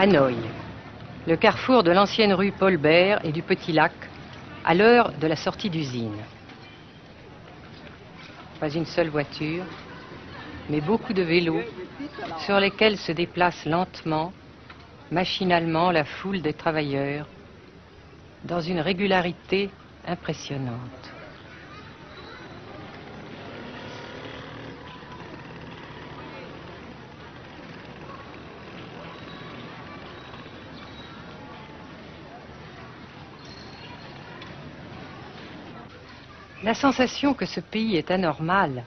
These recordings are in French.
Hanoï, le carrefour de l'ancienne rue Paul Bert et du Petit Lac, à l'heure de la sortie d'usine. Pas une seule voiture, mais beaucoup de vélos sur lesquels se déplace lentement, machinalement la foule des travailleurs, dans une régularité impressionnante. La sensation que ce pays est anormal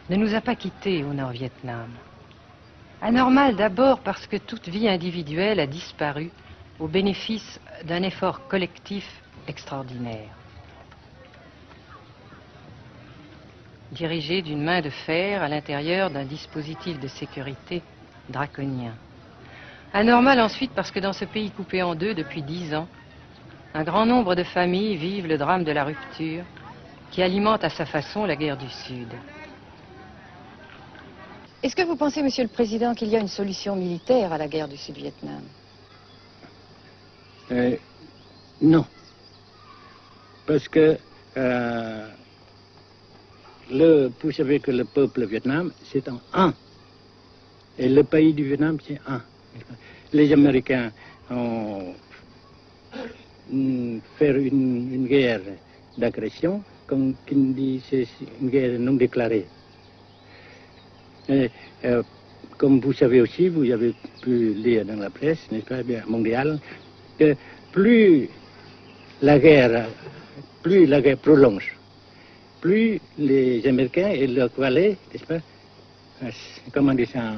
ne nous a pas quittés au Nord-Vietnam. Anormal d'abord parce que toute vie individuelle a disparu au bénéfice d'un effort collectif extraordinaire. Dirigé d'une main de fer à l'intérieur d'un dispositif de sécurité draconien. Anormal ensuite parce que dans ce pays coupé en deux depuis 10 ans, un grand nombre de familles vivent le drame de la rupture qui alimente à sa façon la guerre du Sud. Est-ce que vous pensez, Monsieur le Président, qu'il y a une solution militaire à la guerre du Sud-Vietnam? Non. Parce que vous savez que le peuple vietnam, c'est en un. Et le pays du Vietnam, c'est un. Les Américains ont fait une guerre d'agression, comme qui dit, c'est une guerre non déclarée. Et, comme vous savez aussi, vous avez pu lire dans la presse, n'est-ce pas, bien, mondiale, que plus la guerre prolonge, plus les Américains et leurs valets, n'est-ce pas, comment dire ça,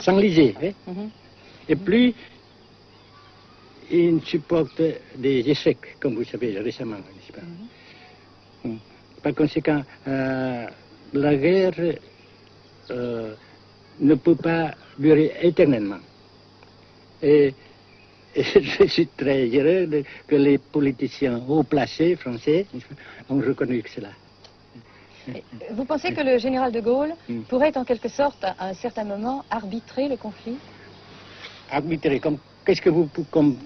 s'enliser, et plus ils supportent des échecs, comme vous savez récemment, n'est-ce pas? Par conséquent, la guerre ne peut pas durer éternellement. Et je suis très heureux que les politiciens haut placés français ont reconnu cela. Vous pensez que le général de Gaulle pourrait en quelque sorte, à un certain moment, arbitrer le conflit? Arbitrer, qu'est-ce que vous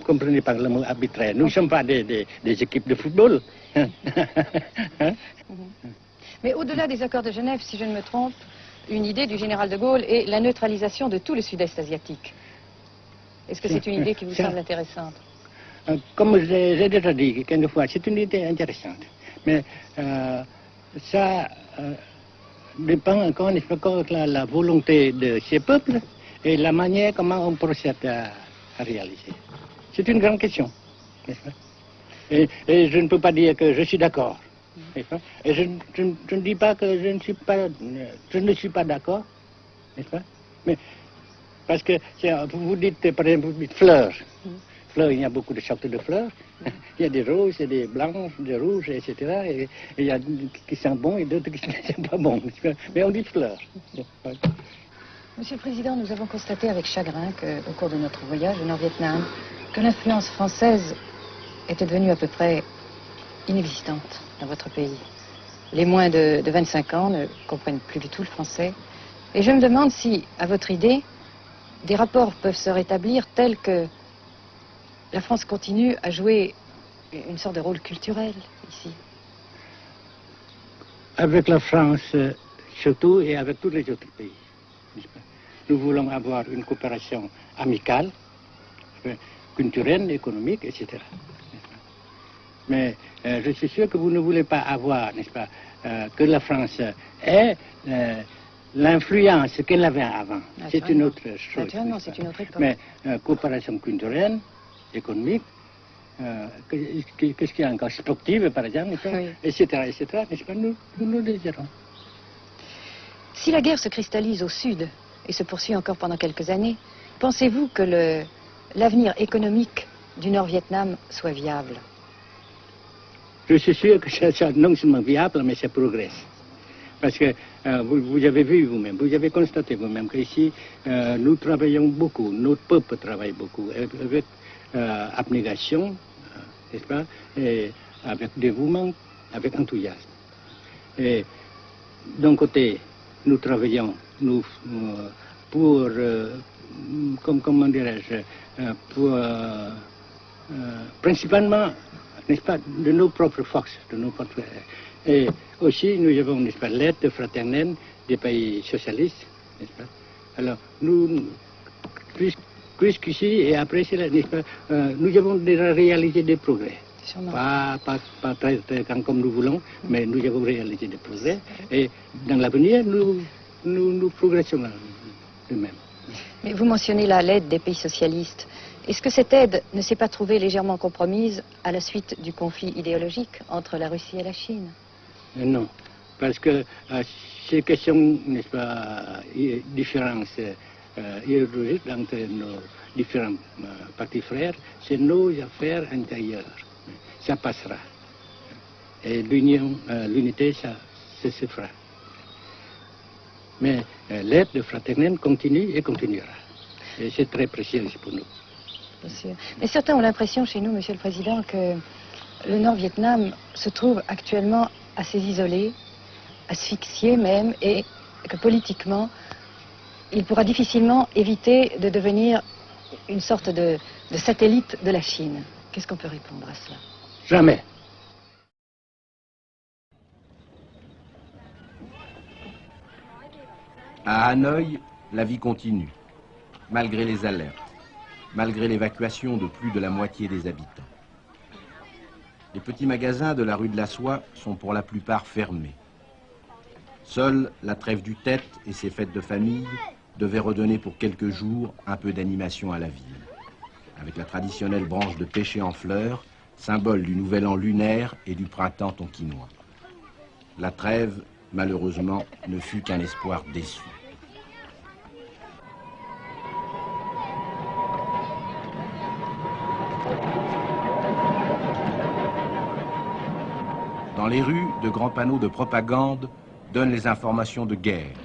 comprenez par le mot arbitraire? Nous ne sommes pas des équipes de football. Mais au-delà des accords de Genève, si je ne me trompe, une idée du général de Gaulle est la neutralisation de tout le sud-est asiatique. Est-ce que c'est une idée qui vous semble intéressante? Comme j'ai déjà dit quelquefois, c'est une idée intéressante. Mais ça dépend encore une fois de la volonté de ces peuples et la manière comment on procède à réaliser. C'est une grande question, n'est-ce pas? Et je ne peux pas dire que je suis d'accord. Et je ne dis pas que je ne suis pas d'accord, n'est-ce pas? Mais parce que vous dites, par exemple, vous dites fleurs. Fleurs, il y a beaucoup de sortes de fleurs. Il y a des roses, il y a des blanches, des rouges, etc. Et il y a qui sont bons et d'autres qui ne sont pas bons. Mais on dit fleurs. Monsieur le Président, nous avons constaté avec chagrin qu'au cours de notre voyage au Nord-Vietnam, que l'influence française était devenue à peu près inexistante dans votre pays. Les moins de 25 ans ne comprennent plus du tout le français. Et je me demande si, à votre idée, des rapports peuvent se rétablir tels que la France continue à jouer une sorte de rôle culturel ici. Avec la France, surtout, et avec tous les autres pays. Nous voulons avoir une coopération amicale, culturelle, économique, etc. Mais je suis sûr que vous ne voulez pas avoir, n'est-ce pas, que la France ait l'influence qu'elle avait avant. C'est une autre chose. Naturellement, c'est une autre époque. Mais coopération culturelle, économique, qu'est-ce qu'il y a encore, sportive par exemple, oui. etc., n'est-ce pas, nous le désirons. Si la guerre se cristallise au sud et se poursuit encore pendant quelques années, pensez-vous que l'avenir économique du Nord-Vietnam soit viable? Je suis sûr que c'est non seulement viable, mais ça progresse. Parce que vous avez vu vous-même, vous avez constaté vous-même qu'ici, nous travaillons beaucoup, notre peuple travaille beaucoup, avec abnégation, n'est-ce pas, et avec dévouement, avec enthousiasme. Et d'un côté, nous travaillons pour, comment dirais-je, pour, principalement, n'est-ce pas, de nos propres forces, et aussi nous avons, n'est-ce pas, l'aide fraternelle des pays socialistes, n'est-ce pas. Alors, nous, jusqu'ici et après cela, n'est-ce pas, nous avons déjà réalisé des progrès. Pas très comme nous voulons, mais nous avons réalisé des progrès. Et dans l'avenir, nous progressons de même. Mais vous mentionnez là l'aide des pays socialistes. Est-ce que cette aide ne s'est pas trouvée légèrement compromise à la suite du conflit idéologique entre la Russie et la Chine? Non, parce que ces questions, n'est-ce pas, différences idéologiques entre nos différents partis frères, c'est nos affaires intérieures. Ça passera. Et l'unité, ça se fera. Mais l'aide fraternelle continue et continuera. Et c'est très précieux pour nous. Bien sûr. Mais certains ont l'impression chez nous, Monsieur le Président, que le Nord-Vietnam se trouve actuellement assez isolé, asphyxié même, et que politiquement, il pourra difficilement éviter de devenir une sorte de satellite de la Chine. Qu'est-ce qu'on peut répondre à cela? Jamais. À Hanoï, la vie continue, malgré les alertes, malgré l'évacuation de plus de la moitié des habitants. Les petits magasins de la rue de la Soie sont pour la plupart fermés. Seule la trêve du Tête et ses fêtes de famille devaient redonner pour quelques jours un peu d'animation à la ville, avec la traditionnelle branche de pêcher en fleurs, symbole du nouvel an lunaire et du printemps tonkinois. La trêve, malheureusement, ne fut qu'un espoir déçu. Dans les rues, de grands panneaux de propagande donnent les informations de guerre,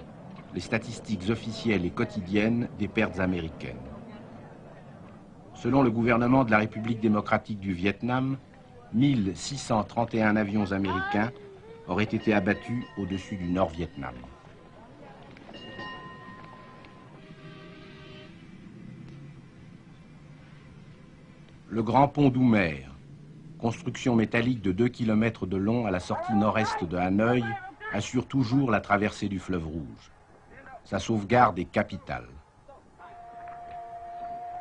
les statistiques officielles et quotidiennes des pertes américaines. Selon le gouvernement de la République démocratique du Vietnam, 1631 avions américains auraient été abattus au-dessus du Nord-Vietnam. Le Grand Pont d'Oumer, construction métallique de 2 km de long à la sortie nord-est de Hanoï, assure toujours la traversée du fleuve Rouge. Sa sauvegarde est capitale.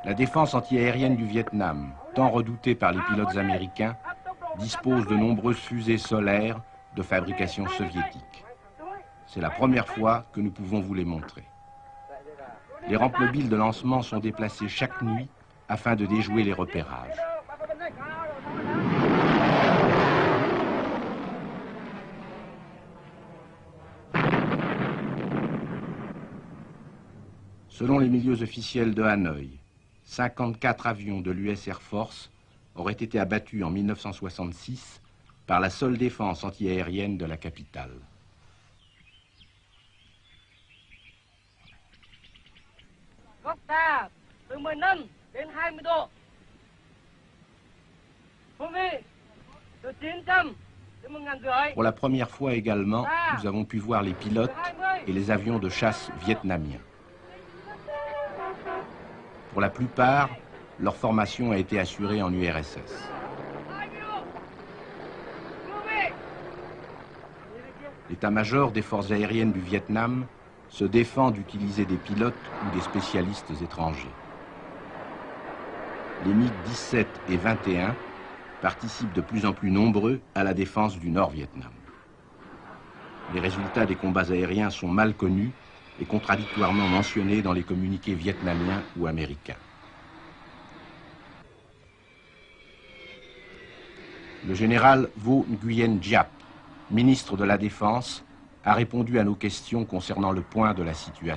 La défense antiaérienne du Vietnam, tant redoutée par les pilotes américains, dispose de nombreuses fusées solaires de fabrication soviétique. C'est la première fois que nous pouvons vous les montrer. Les rampes mobiles de lancement sont déplacées chaque nuit afin de déjouer les repérages. Selon les milieux officiels de Hanoï, 54 avions de l'US Air Force auraient été abattus en 1966 par la seule défense antiaérienne de la capitale. Pour la première fois également, nous avons pu voir les pilotes et les avions de chasse vietnamiens. Pour la plupart, leur formation a été assurée en URSS. L'état-major des forces aériennes du Vietnam se défend d'utiliser des pilotes ou des spécialistes étrangers. Les MiG-17 et 21 participent de plus en plus nombreux à la défense du Nord-Vietnam. Les résultats des combats aériens sont mal connus et contradictoirement mentionnés dans les communiqués vietnamiens ou américains. Le général Vo Nguyen Giap, ministre de la Défense, a répondu à nos questions concernant le point de la situation.